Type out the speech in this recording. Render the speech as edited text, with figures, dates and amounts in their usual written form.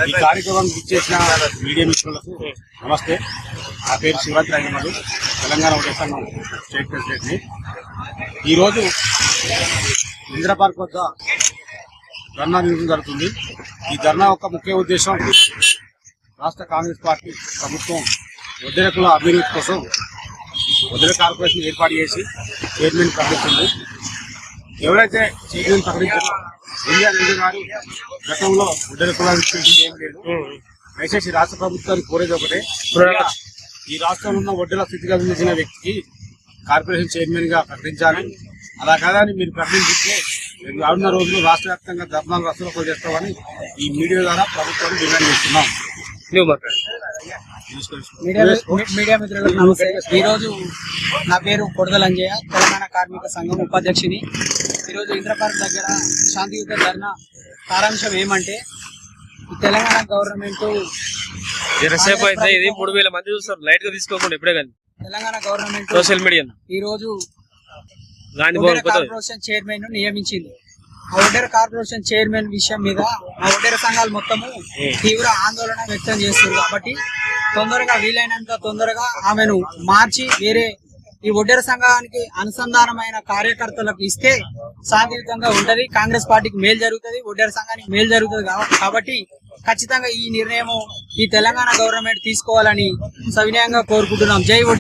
ఈ కార్యక్రమానికి ఇచ్చేసిన మీడియా మిత్రులకు నమస్తే. నా పేరు శివరాత్రి అయ్యమడు, తెలంగాణ ఒకటే సంఘం స్టేట్ ప్రెసిడెంట్ని. ఈరోజు ఇందిరా పార్క్ వద్ద ధర్నా నిర్వహణ జరుగుతుంది. ఈ ధర్నా యొక్క ముఖ్య ఉద్దేశం రాష్ట్ర కాంగ్రెస్ పార్టీ ప్రభుత్వం వడ్డెరకుల అభివృద్ధి కోసం వడ్డెర కార్పొరేషన్ ఏర్పాటు చేసి చైర్మన్ ప్రకటించింది. ఎవరైతే చైర్మన్ ప్రకటించారో ఇండియా నెహ్రూ గారు గతంలో వడ్డెర కులానికి చేసింది ఏం లేదు. దయచేసి రాష్ట్ర ప్రభుత్వాన్ని కోరేది ఒకటే, ఈ రాష్ట్రంలో ఉన్న వడ్డెల స్థితిగతులు చేసిన వ్యక్తికి కార్పొరేషన్ చైర్మన్ గా ప్రకటించాలి. అలా కాదని మీరు ప్రకటించితే రానున్న రోజుల్లో రాష్ట్ర వ్యాప్తంగా ధర్నాలు రసరఫా చేస్తామని ఈ మీడియా ద్వారా ప్రభుత్వాన్ని డిమాండ్ చేస్తున్నాం. మీడియా మిత్రులకు నమస్తే. ఈ రోజు నా పేరు కొడదల అంజయ్య, తెలంగాణ కార్మిక సంఘం ఉపాధ్యక్షుని. ఈరోజు ఇందిరా పార్క్ దగ్గర శాంతియుత ధర్నా సారాంశం ఏమంటే, ఈ Telangana government Telangana government social media ఈ రోజు కార్పొరేషన్ చైర్మన్ ను నియమించింది. ఆ ఒడ్డెర కార్పొరేషన్ చైర్మన్ విషయం మీద ఆ ఒడ్డెర సంఘాలు మొత్తము తీవ్ర ఆందోళన వ్యక్తం చేస్తుంది. కాబట్టి తొందరగా వీలైనంత తొందరగా ఆమెను మార్చి వేరే ఈ ఒడ్డెర సంఘానికి అనుసంధానమైన కార్యకర్తలకు ఇస్తే శాంతియుతంగా ఉంటది. కాంగ్రెస్ పార్టీకి మేలు జరుగుతుంది, ఒడ్డెర సంఘానికి మేలు జరుగుతుంది. కాబట్టి ఖచ్చితంగా ఈ నిర్ణయం ఈ తెలంగాణ గవర్నమెంట్ తీసుకోవాలని సవినయంగా కోరుకుంటున్నాం. జై